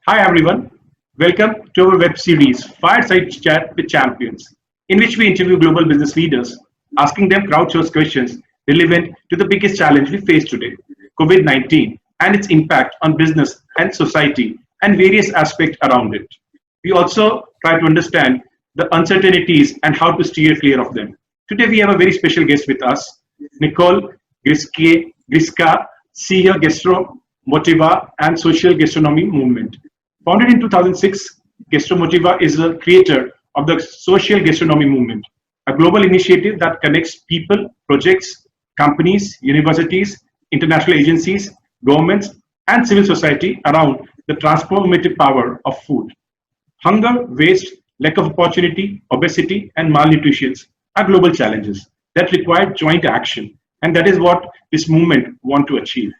Hi everyone, welcome to our web series Fireside Chat with Champions, in which we interview global business leaders, asking them crowdsourced questions relevant to the biggest challenge we face today, COVID-19, and its impact on business and society and various aspects around it. We also try to understand the uncertainties and how to steer clear of them. Today we have a very special guest with us, Nicole Gryczka, CEO Gastromotiva and Social Gastronomy Movement. Founded in 2006, Gastromotiva is a creator of the Social Gastronomy Movement, a global initiative that connects people, projects, companies, universities, international agencies, governments, and civil society around the transformative power of food. Hunger, waste, lack of opportunity, obesity, and malnutrition are global challenges that require joint action, and that is what this movement wants to achieve.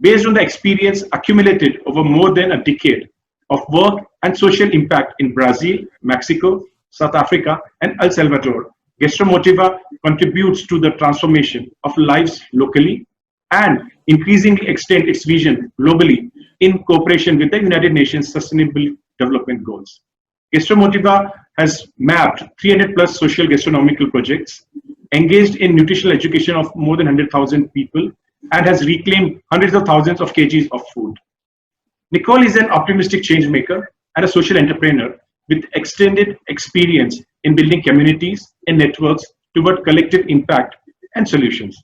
Based on the experience accumulated over more than a decade of work and social impact in Brazil, Mexico, South Africa, and El Salvador, Gastromotiva contributes to the transformation of lives locally and increasingly extend its vision globally in cooperation with the United Nations Sustainable Development Goals. Gastromotiva has mapped 300 plus social gastronomical projects, engaged in nutritional education of more than 100,000 people, and has reclaimed hundreds of thousands of kgs of food. Nicole is an optimistic change maker and a social entrepreneur with extended experience in building communities and networks toward collective impact and solutions.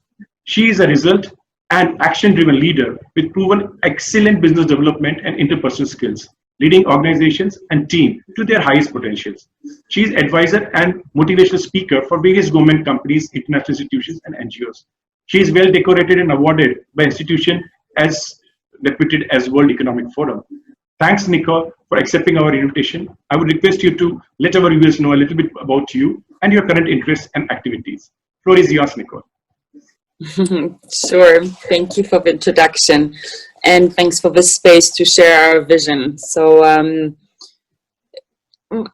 She is a result and action-driven leader with proven excellent business development and interpersonal skills, leading organizations and teams to their highest potentials. She is advisor and motivational speaker for various government companies, international institutions, and NGOs. She is well decorated and awarded by institutions as reputed as World Economic Forum. Thanks, Nicole, for accepting our invitation. I would request you to let our viewers know a little bit about you and your current interests and activities. Floor is yours, Nicole. Sure. Thank you for the introduction, and thanks for this space to share our vision. So,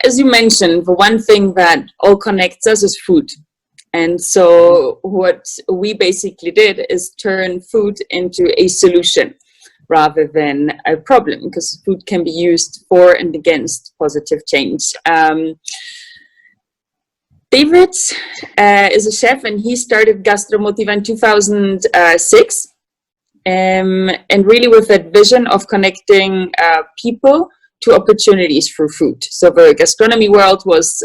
as you mentioned, the one thing that all connects us is food. And so what we basically did is turn food into a solution rather than a problem, because food can be used for and against positive change. David is a chef, and he started Gastromotiva in 2006, and really with that vision of connecting people to opportunities through food. So the gastronomy world was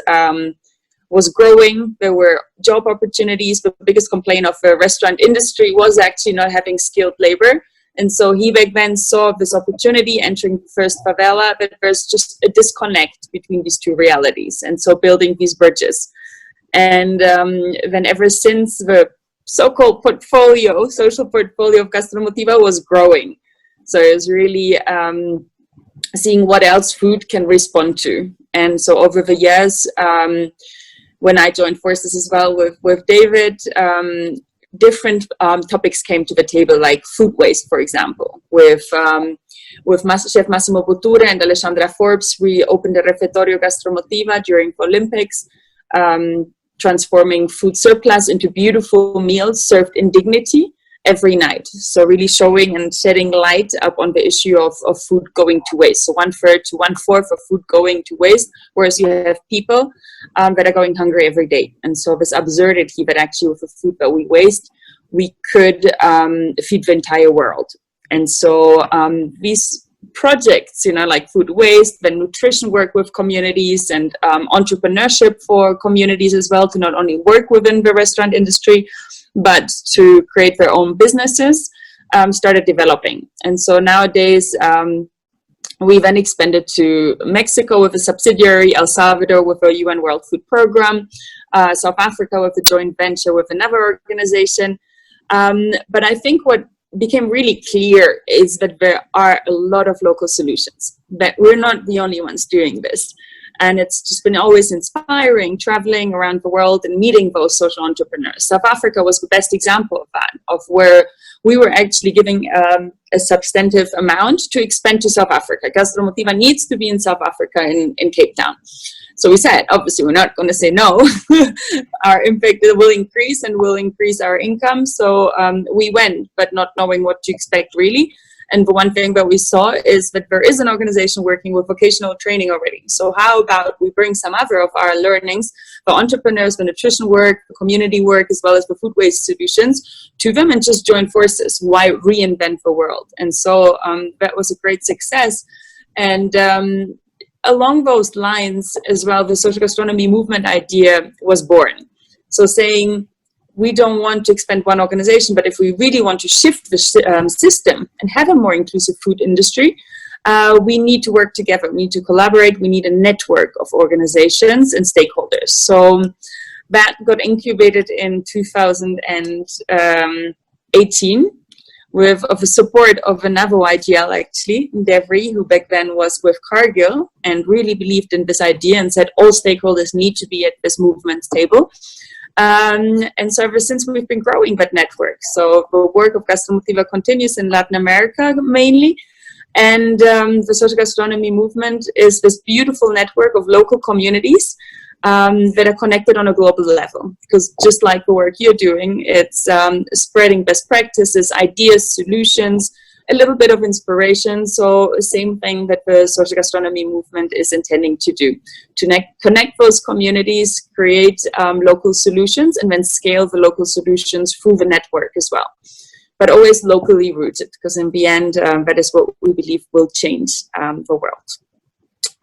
growing. There were job opportunities. The biggest complaint of the restaurant industry was actually not having skilled labor. And so he back then saw this opportunity entering the first favela, that there's just a disconnect between these two realities. And so building these bridges. And then ever since, the so-called social portfolio of Gastromotiva was growing. So it was really seeing what else food can respond to. And so over the years, when I joined forces as well with David, different topics came to the table, like food waste, for example. With Chef Massimo Bottura and Alessandra Forbes, we opened a Refettorio Gastromotiva during the Olympics, transforming food surplus into beautiful meals served in dignity every night. So really showing and shedding light up on the issue of food going to waste. So 1/3 to 1/4 of food going to waste, whereas you have people that are going hungry every day. And so this absurdity that actually with the food that we waste, we could feed the entire world. And so these projects, like food waste, then nutrition work with communities, and entrepreneurship for communities as well, to not only work within the restaurant industry, but to create their own businesses, started developing. And so nowadays, we then expanded to Mexico with a subsidiary, El Salvador with a UN World Food Program, South Africa with a joint venture with another organization. But I think what became really clear is that there are a lot of local solutions, that we're not the only ones doing this. And it's just been always inspiring, traveling around the world and meeting those social entrepreneurs. South Africa was the best example of that, of where we were actually giving a substantive amount to expand to South Africa. Gastromotiva needs to be in South Africa, in Cape Town. So we said, obviously, we're not going to say no. Our impact will increase and will increase our income. So we went, but not knowing what to expect really. And the one thing that we saw is that there is an organization working with vocational training already. So how about we bring some other of our learnings, the entrepreneurs, the nutrition work, the community work, as well as the food waste solutions to them and just join forces? Why reinvent the world? And so that was a great success. And along those lines as well, the social gastronomy movement idea was born. So saying, we don't want to expand one organization, but if we really want to shift the system and have a more inclusive food industry, we need to work together. We need to collaborate. We need a network of organizations and stakeholders. So that got incubated in 2018 with the support of another YGL, actually, Devri, who back then was with Cargill and really believed in this idea and said all stakeholders need to be at this movement table. And so ever since, we've been growing that network. So the work of Gastromotiva continues in Latin America mainly. And the Social Gastronomy Movement is this beautiful network of local communities that are connected on a global level. Because just like the work you're doing, it's spreading best practices, ideas, solutions, a little bit of inspiration. So same thing that the Social Gastronomy Movement is intending to do, to connect those communities, create local solutions, and then scale the local solutions through the network as well. But always locally rooted, because in the end, that is what we believe will change the world.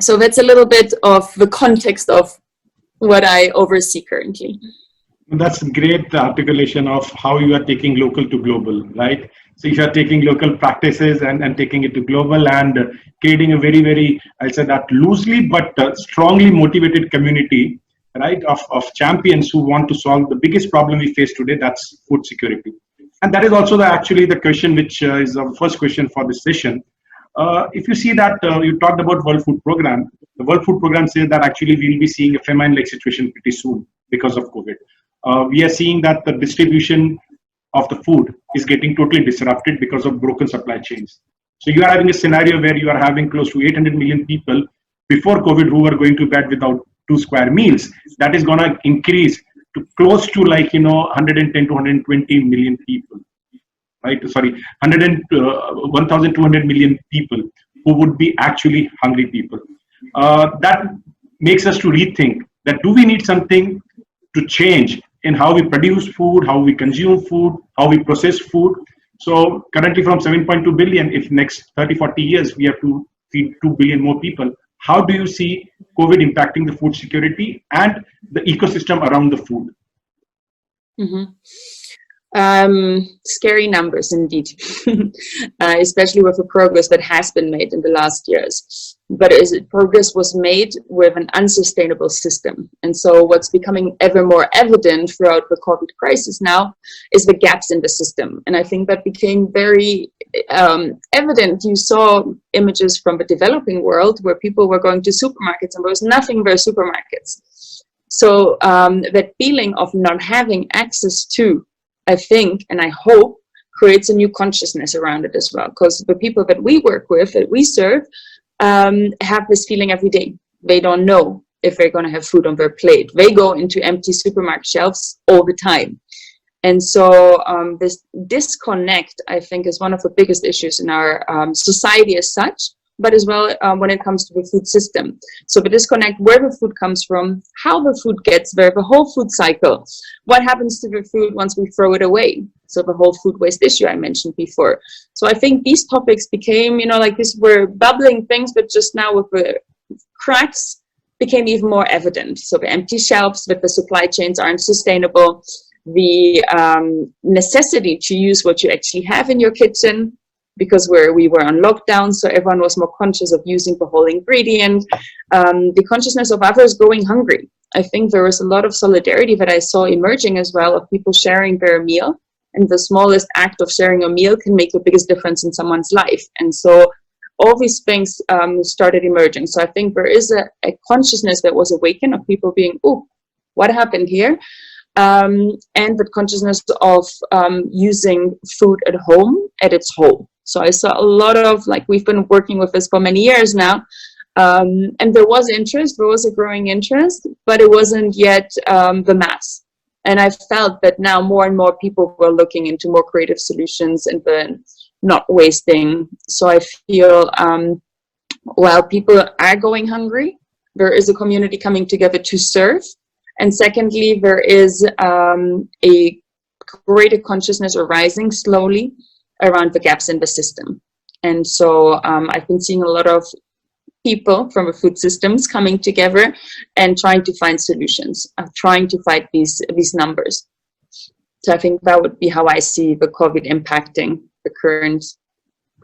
So that's a little bit of the context of what I oversee currently. That's a great articulation of how you are taking local to global, right? So you are taking local practices and taking it to global and creating a very, very, I'll say that loosely, but strongly motivated community, right, of champions who want to solve the biggest problem we face today, that's food security. And that is also actually the question which is the first question for this session. If you see that you talked about World Food Program, the World Food Program says that actually we'll be seeing a famine-like situation pretty soon because of COVID. We are seeing that the distribution of the food is getting totally disrupted because of broken supply chains. So you are having a scenario where you are having close to 800 million people before COVID who were going to bed without 2 square meals. That is going to increase to close to 110 to 120 million people, right? Sorry, 1,200 million people who would be actually hungry people. That makes us to rethink that do we need something to change in how we produce food, how we consume food, how we process food. So currently from 7.2 billion, if next 30, 40 years, we have to feed 2 billion more people, how do you see COVID impacting the food security and the ecosystem around the food? Mm-hmm. Scary numbers indeed, especially with the progress that has been made in the last years. But progress was made with an unsustainable system. And so what's becoming ever more evident throughout the COVID crisis now is the gaps in the system. And I think that became very evident. You saw images from the developing world where people were going to supermarkets and there was nothing but supermarkets. So that feeling of not having access to, I think, and I hope, creates a new consciousness around it as well. Because the people that we work with, that we serve, have this feeling every day. They don't know if they're going to have food on their plate. They go into empty supermarket shelves all the time. And so this disconnect, I think, is one of the biggest issues in our society as such, but as well when it comes to the food system. So the disconnect, where the food comes from, how the food gets there, the whole food cycle, what happens to the food once we throw it away. So the whole food waste issue I mentioned before. So I think these topics became, like this were bubbling things, but just now with the cracks became even more evident. So the empty shelves, that the supply chains aren't sustainable, the necessity to use what you actually have in your kitchen, because we were on lockdown, so everyone was more conscious of using the whole ingredient. The consciousness of others going hungry. I think there was a lot of solidarity that I saw emerging as well, of people sharing their meal. And the smallest act of sharing a meal can make the biggest difference in someone's life. And so all these things started emerging. So I think there is a consciousness that was awakened of people being, oh, what happened here? And the consciousness of using food at home at its whole. So I saw a lot of, we've been working with this for many years now, and there was interest, there was a growing interest, but it wasn't yet the mass. And I felt that now more and more people were looking into more creative solutions and the not wasting. So I feel while people are going hungry, there is a community coming together to serve. And secondly, there is a greater consciousness arising slowly around the gaps in the system. And so I've been seeing a lot of people from the food systems coming together and trying to find solutions, trying to fight these numbers. So I think that would be how I see the COVID impacting the current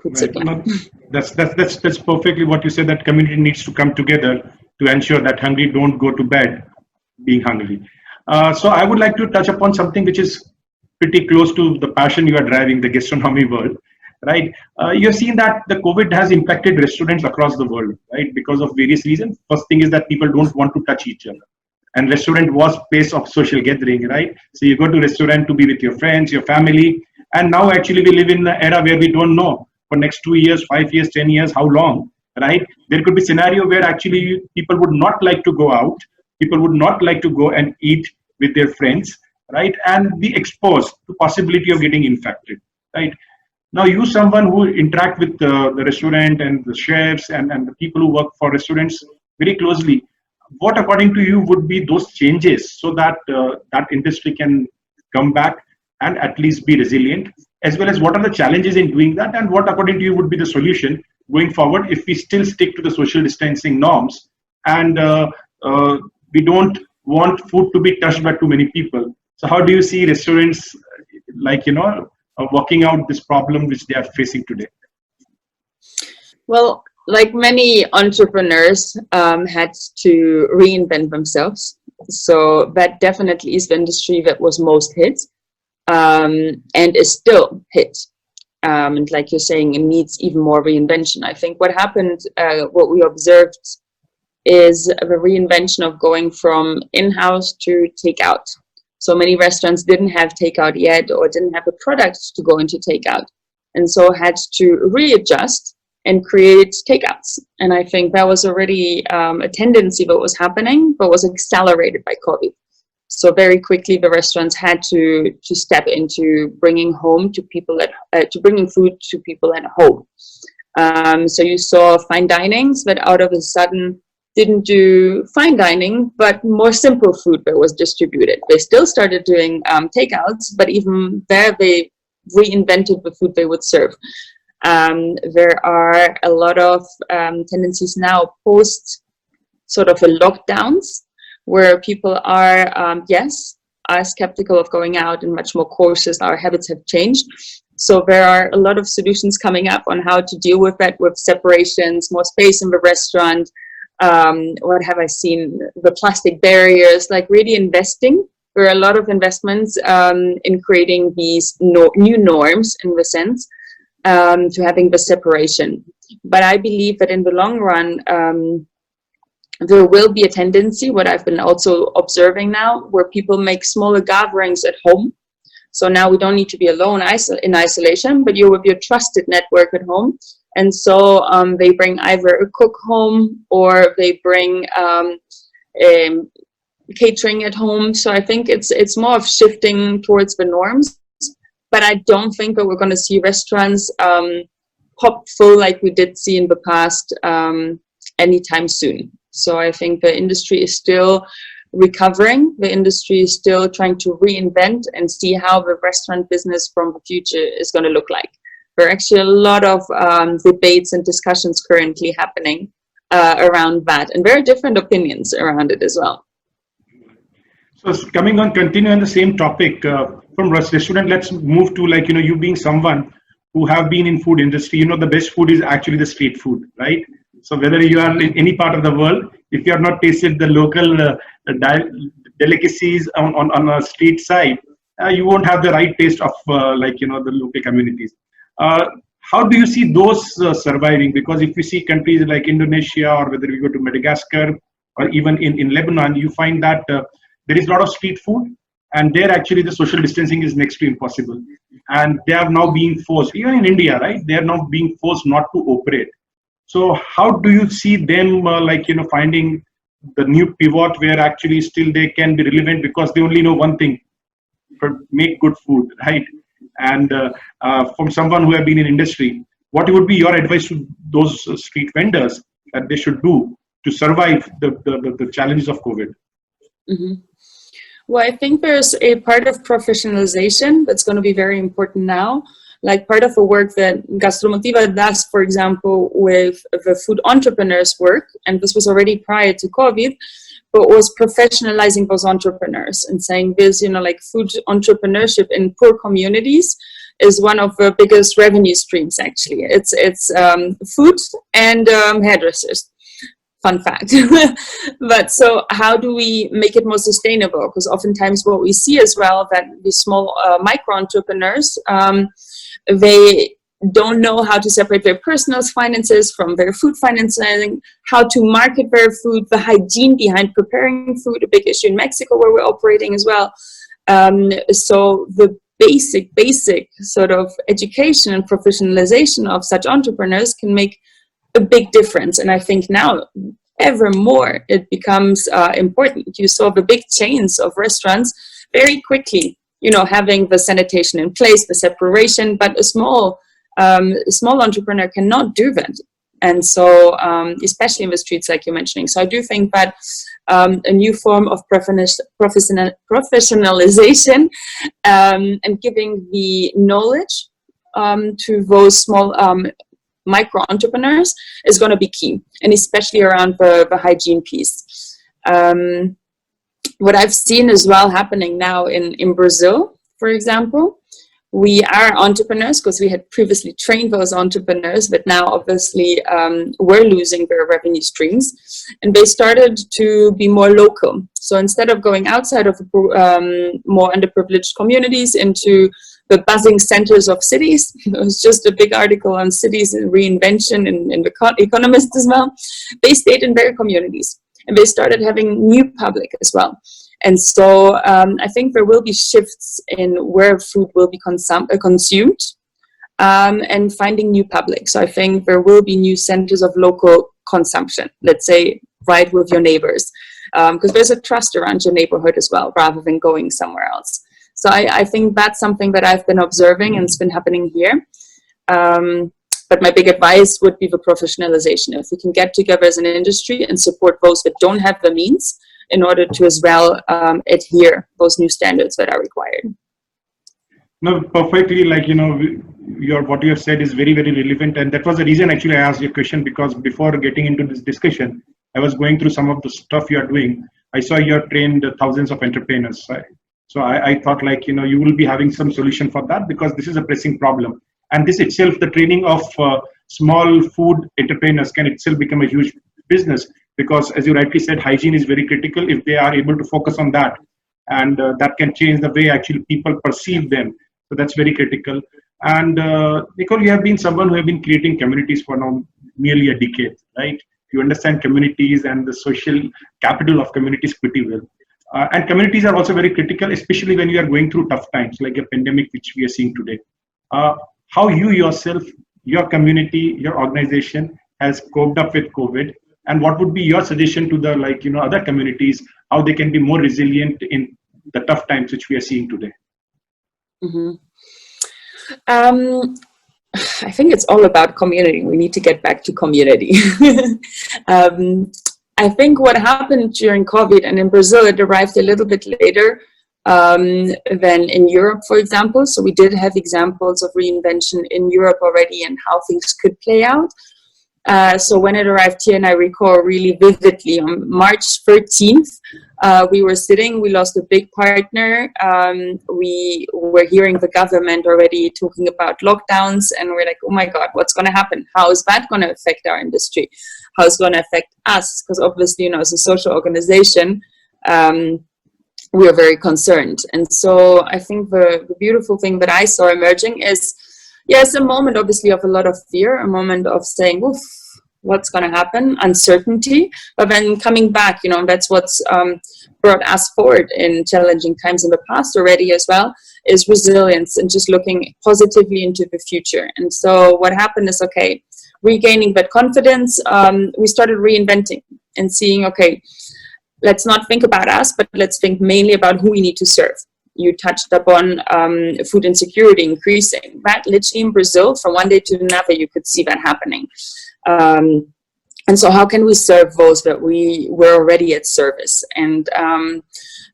food supply. No, that's perfectly what you said, that community needs to come together to ensure that hungry don't go to bed being hungry. So I would like to touch upon something which is pretty close to the passion you are driving, the gastronomy world, right? You've seen that the COVID has impacted restaurants across the world, right? Because of various reasons. First thing is that people don't want to touch each other. And restaurant was place of social gathering, right? So you go to restaurant to be with your friends, your family. And now actually we live in an era where we don't know for next 2 years, 5 years, 10 years, how long, right? There could be scenario where actually people would not like to go out. People would not like to go and eat with their friends, right? And be exposed to possibility of getting infected, right? Now you, someone who interact with the restaurant and the chefs and the people who work for restaurants very closely, what according to you would be those changes so that that industry can come back and at least be resilient, as well as what are the challenges in doing that, and what according to you would be the solution going forward if we still stick to the social distancing norms and we don't want food to be touched by too many people. So how do you see restaurants working out this problem which they are facing today? Well, like many entrepreneurs had to reinvent themselves. So that definitely is the industry that was most hit and is still hit. And like you're saying, it needs even more reinvention. I think what happened, what we observed is the reinvention of going from in-house to takeout. So many restaurants didn't have takeout yet or didn't have the products to go into takeout. And so had to readjust and create takeouts. And I think that was already a tendency that was happening, but was accelerated by COVID. So very quickly, the restaurants had to step into bringing home to people to bringing food to people at home. So you saw fine dinings that out of a sudden didn't do fine dining, but more simple food that was distributed. They still started doing takeouts, but even there they reinvented the food they would serve. There are a lot of tendencies now post sort of a lockdowns where people are, are skeptical of going out and much more cautious. Our habits have changed. So there are a lot of solutions coming up on how to deal with that, with separations, more space in the restaurant. What have I seen? The plastic barriers, like really investing. There are a lot of investments in creating these new norms in the sense to having the separation. But I believe that in the long run, there will be a tendency, what I've been also observing now, where people make smaller gatherings at home. So now we don't need to be alone in isolation, but you're with your trusted network at home. And so they bring either a cook home or they bring catering at home. So I think it's more of shifting towards the norms. But I don't think that we're going to see restaurants pop full like we did see in the past anytime soon. So I think the industry is still recovering. The industry is still trying to reinvent and see how the restaurant business from the future is going to look like. There are actually a lot of debates and discussions currently happening around that, and very different opinions around it as well. So continuing the same topic from restaurant, let's move to you being someone who have been in food industry. The best food is actually the street food, right? So whether you are in any part of the world, if you have not tasted the local delicacies on a street side, you won't have the right taste of the local communities. How do you see those surviving? Because if you see countries like Indonesia, or whether we go to Madagascar, or even in Lebanon, you find that there is a lot of street food, and there actually the social distancing is next to impossible. And they are now being forced, even in India, right? They are now being forced not to operate. So how do you see them finding the new pivot where actually still they can be relevant, because they only know one thing: make good food, right? And from someone who have been in industry, what would be your advice to those street vendors that they should do to survive the challenges of COVID? Mm-hmm. Well, I think there's a part of professionalization that's going to be very important now. Like part of the work that Gastromotiva does, for example, with the food entrepreneurs work, and this was already prior to COVID, but was professionalizing those entrepreneurs and saying this, like food entrepreneurship in poor communities is one of the biggest revenue streams, actually. It's food and hairdressers. Fun fact. But so how do we make it more sustainable? Because oftentimes what we see as well, that the small micro entrepreneurs, they don't know how to separate their personal finances from their food financing, how to market their food, the hygiene behind preparing food, a big issue in Mexico where we're operating as well. So the basic sort of education and professionalization of such entrepreneurs can make a big difference. And I think now ever more it becomes important. You saw the big chains of restaurants very quickly, having the sanitation in place, the separation, but a small entrepreneur cannot do that. And so, especially in the streets, like you're mentioning. So I do think that a new form of professionalization and giving the knowledge to those small micro entrepreneurs is going to be key, and especially around the hygiene piece. What I've seen as well happening now in Brazil, for example, we are entrepreneurs because we had previously trained those entrepreneurs, but now obviously we're losing their revenue streams, and they started to be more local. So instead of going outside of more underprivileged communities into the buzzing centers of cities, it was just a big article on cities and reinvention in the Economist as well, they stayed in their communities. And they started having new public as well. And so I think there will be shifts in where food will be consumed and finding new public. So I think there will be new centers of local consumption, let's say right with your neighbors, because there's a trust around your neighborhood as well, rather than going somewhere else. So I think that's something that I've been observing and it's been happening here. But my big advice would be the professionalization. If we can get together as an industry and support those that don't have the means in order to as well adhere those new standards that are required. No, perfectly. Like, what you have said is very, very relevant. And that was the reason actually I asked your question, because before getting into this discussion, I was going through some of the stuff you are doing. I saw you have trained thousands of entrepreneurs. Right? So I thought you will be having some solution for that, because this is a pressing problem. And this itself, the training of small food entrepreneurs can itself become a huge business, because as you rightly said, hygiene is very critical if they are able to focus on that. And that can change the way actually people perceive them. So that's very critical. And Nicole, you have been someone who have been creating communities for now nearly a decade, right? You understand communities and the social capital of communities pretty well. And communities are also very critical, especially when you are going through tough times like a pandemic, which we are seeing today. How you yourself, your community, your organization has coped up with COVID, and what would be your suggestion to the other communities, how they can be more resilient in the tough times which we are seeing today? Mm-hmm. I think it's all about community. We need to get back to community. I think what happened during COVID, and in Brazil it arrived a little bit later than in Europe, for example. So we did have examples of reinvention in Europe already and how things could play out. So when it arrived here, and I recall really vividly, on March 13th, we were sitting, we lost a big partner. We were hearing the government already talking about lockdowns, and we're like, oh my God, what's going to happen? How is that going to affect our industry? How is it going to affect us? Because obviously, as a social organization, we are very concerned. And so I think the beautiful thing that I saw emerging is, yes, a moment obviously of a lot of fear, a moment of saying, oof, what's going to happen, uncertainty, but then coming back, that's what's brought us forward in challenging times in the past already as well, is resilience and just looking positively into the future. And so what happened is, okay, regaining that confidence, we started reinventing and seeing, okay, let's not think about us, but let's think mainly about who we need to serve. you touched upon food insecurity increasing. That literally in Brazil, from one day to another, you could see that happening. And so how can we serve those that we were already at service? And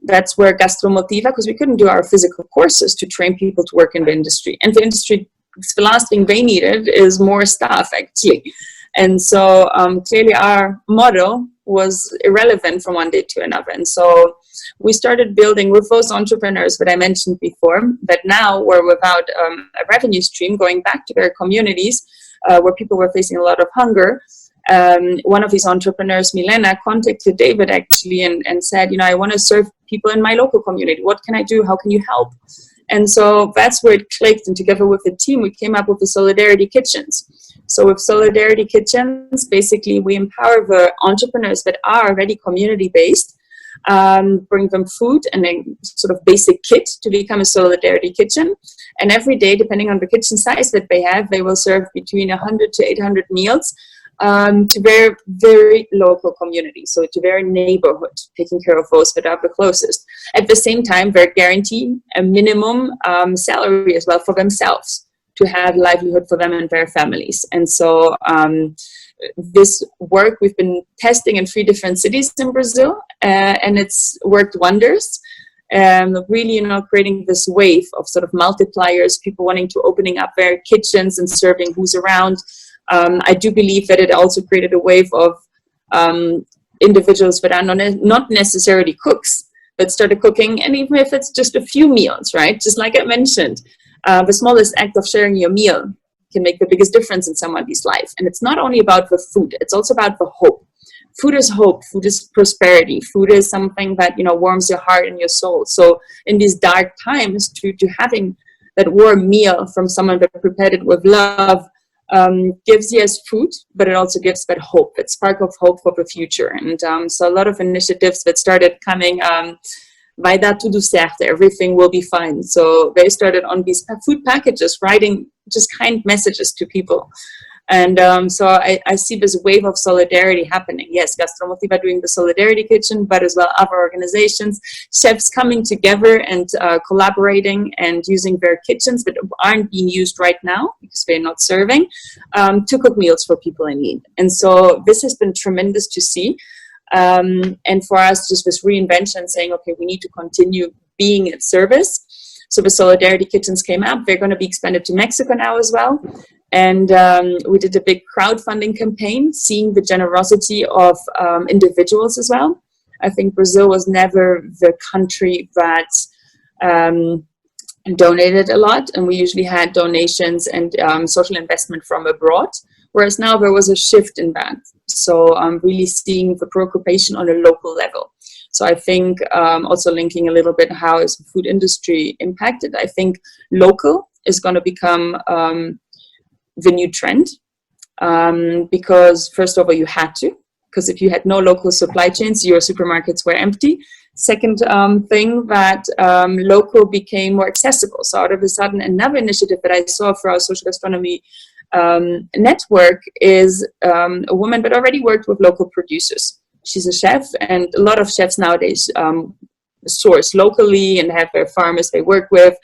that's where Gastromotiva, because we couldn't do our physical courses to train people to work in the industry. And the industry, the last thing they needed is more staff, actually. And so clearly our model was irrelevant from one day to another. And so we started building with those entrepreneurs that I mentioned before, that now were without a revenue stream going back to their communities where people were facing a lot of hunger. One of these entrepreneurs, Milena, contacted David actually and said, I want to serve people in my local community. What can I do? How can you help? And so that's where it clicked. And together with the team, we came up with the Solidarity Kitchens. So with Solidarity Kitchens, basically we empower the entrepreneurs that are already community-based, bring them food and a sort of basic kit to become a Solidarity Kitchen. And every day, depending on the kitchen size that they have, they will serve between 100 to 800 meals to very, very local communities, so to their neighborhood, taking care of those that are the closest. At the same time, they're guaranteed a minimum salary as well for themselves to have livelihood for them and their families. And so this work we've been testing in 3 different cities in Brazil, and it's worked wonders. Really, creating this wave of sort of multipliers, people wanting to opening up their kitchens and serving who's around. I do believe that it also created a wave of individuals that are not necessarily cooks, but started cooking, and even if it's just a few meals, right? Just like I mentioned, the smallest act of sharing your meal can make the biggest difference in somebody's life. And it's not only about the food, it's also about the hope. Food is hope, food is prosperity, food is something that, warms your heart and your soul. So in these dark times, to having that warm meal from someone that prepared it with love, gives yes food, but it also gives that hope, that spark of hope for the future. And so a lot of initiatives that started coming, vai dar tudo certo, everything will be fine. So they started on these food packages, writing just kind messages to people. And so I see this wave of solidarity happening. Yes, Gastromotiva doing the Solidarity Kitchen, but as well other organizations, chefs coming together and collaborating and using their kitchens that aren't being used right now because they're not serving, to cook meals for people in need. And so this has been tremendous to see. And for us, just this reinvention, saying, okay, we need to continue being at service. So the Solidarity Kitchens came up. They're going to be expanded to Mexico now as well. And we did a big crowdfunding campaign, seeing the generosity of individuals as well. I think Brazil was never the country that donated a lot, and we usually had donations and social investment from abroad, whereas now there was a shift in that. So I'm really seeing the preoccupation on a local level. So I think also linking a little bit, how is the food industry impacted? I think local is going to become the new trend, because first of all, you had to, because if you had no local supply chains, your supermarkets were empty. Second thing, that local became more accessible. So out of a sudden, another initiative that I saw for our social gastronomy network is a woman that already worked with local producers. She's a chef, and a lot of chefs nowadays source locally and have their farmers they work with.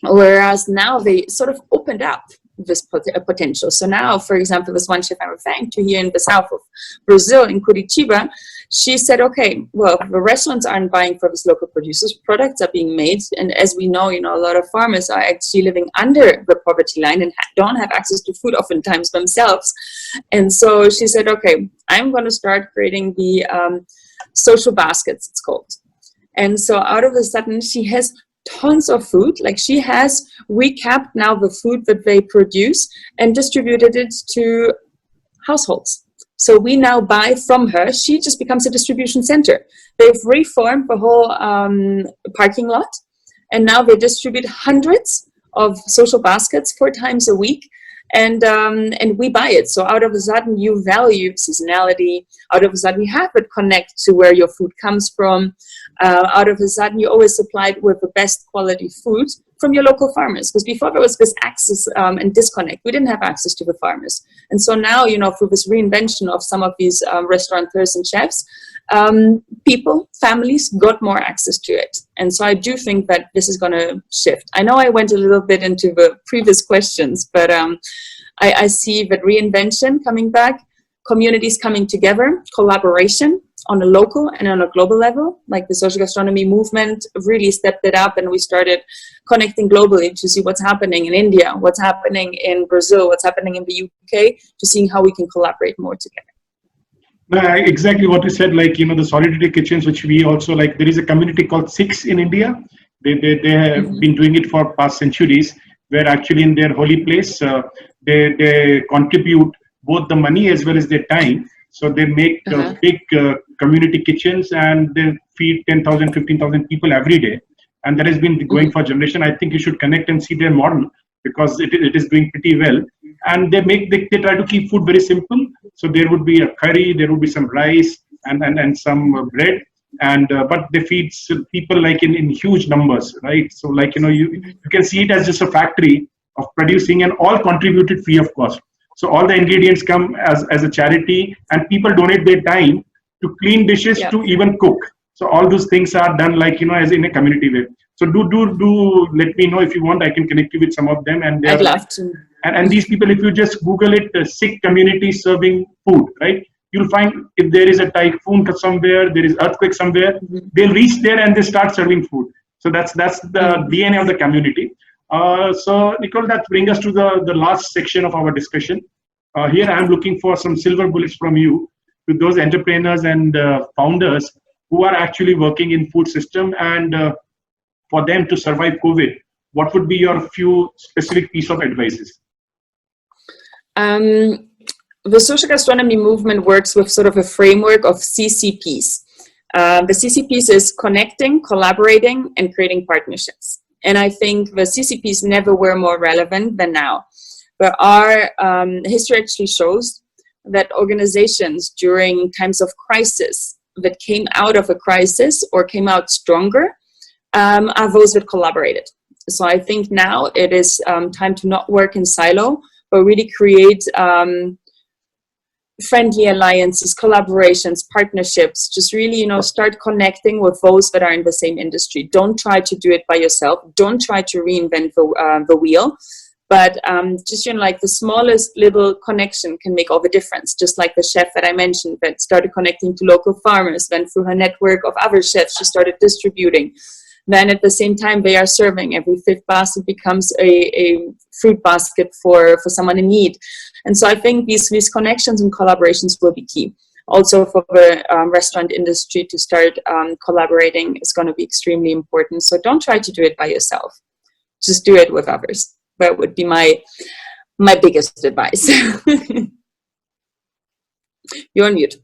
Whereas now they sort of opened up this potential. So now, for example, this one chef I'm referring to here in the south of Brazil, in Curitiba, she said, okay, well, the restaurants aren't buying for these local producers, products are being made. And as we know, a lot of farmers are actually living under the poverty line and don't have access to food oftentimes themselves. And so she said, okay, I'm going to start creating the social baskets, it's called. And so out of a sudden, she has tons of food. Like she has recapped now the food that they produce and distributed it to households. So we now buy from her. She just becomes a distribution center. They've reformed the whole parking lot, and now they distribute hundreds of social baskets 4 times a week. And we buy it. So out of a sudden you value seasonality. Out of a sudden you have it connect to where your food comes from. Out of a sudden you always supplied with the best quality food from your local farmers. Because before there was this access and disconnect. We didn't have access to the farmers. And so now, through this reinvention of some of these restaurateurs and chefs, people, families got more access to it. And so I do think that this is going to shift. I know I went a little bit into the previous questions, but I see that reinvention coming back, communities coming together, collaboration on a local and on a global level, like the Social Gastronomy Movement really stepped it up, and we started connecting globally to see what's happening in India, what's happening in Brazil, what's happening in the UK, to seeing how we can collaborate more together. Exactly what you said, like, the solidarity kitchens, which we also like. There is a community called Sikhs in India. They have been doing it for past centuries, where actually in their holy place, they contribute both the money as well as their time. So they make big community kitchens, and they feed 10,000, 15,000 people every day. And that has been going for generation. I think you should connect and see their model, because it is doing pretty well. And they try to keep food very simple. So there would be a curry, there would be some rice and some bread. And but they feed people like in huge numbers, right? So like, you can see it as just a factory of producing, and all contributed free of cost. So all the ingredients come as a charity, and people donate their time to clean dishes, to even cook. So all those things are done like, as in a community way. So do let me know if you want. I can connect you with some of them. And I'd love to. And these people, if you just Google it, Sikh community serving food, right? You'll find if there is a typhoon somewhere, there is earthquake somewhere, they'll reach there and they start serving food. So that's the DNA of the community. So Nicole, that brings us to the last section of our discussion. Here I'm looking for some silver bullets from you to those entrepreneurs and founders who are actually working in food system, and for them to survive COVID. What would be your few specific piece of advices? The Social Gastronomy Movement works with sort of a framework of CCPs. The CCPs is connecting, collaborating, and creating partnerships. And I think the CCPs never were more relevant than now. But our history actually shows that organizations during times of crisis that came out of a crisis or came out stronger are those that collaborated. So I think now it is time to not work in silo, but really create friendly alliances, collaborations, partnerships. Just really, start connecting with those that are in the same industry. Don't try to do it by yourself. Don't try to reinvent the wheel. But just, like the smallest little connection can make all the difference. Just like the chef that I mentioned that started connecting to local farmers, then through her network of other chefs, she started distributing. Then at the same time, they are serving. Every fifth basket becomes a fruit basket for someone in need. And so I think these connections and collaborations will be key. Also for the restaurant industry to start collaborating is going to be extremely important. So don't try to do it by yourself. Just do it with others. That would be my biggest advice. You're on mute.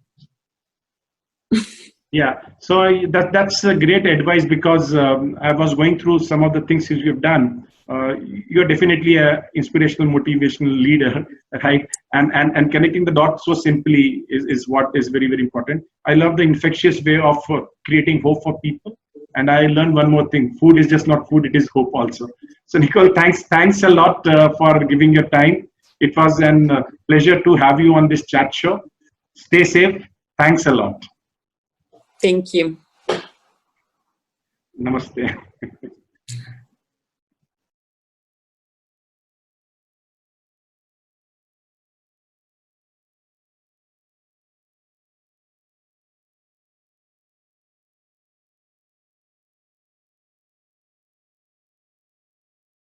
Yeah, so that's a great advice, because I was going through some of the things you've done. You're definitely an inspirational, motivational leader, right? And connecting the dots so simply is what is very, very important. I love the infectious way of creating hope for people. And I learned one more thing: food is just not food; it is hope also. So Nicole, thanks a lot for giving your time. It was a pleasure to have you on this chat show. Stay safe. Thanks a lot. Thank you. Namaste.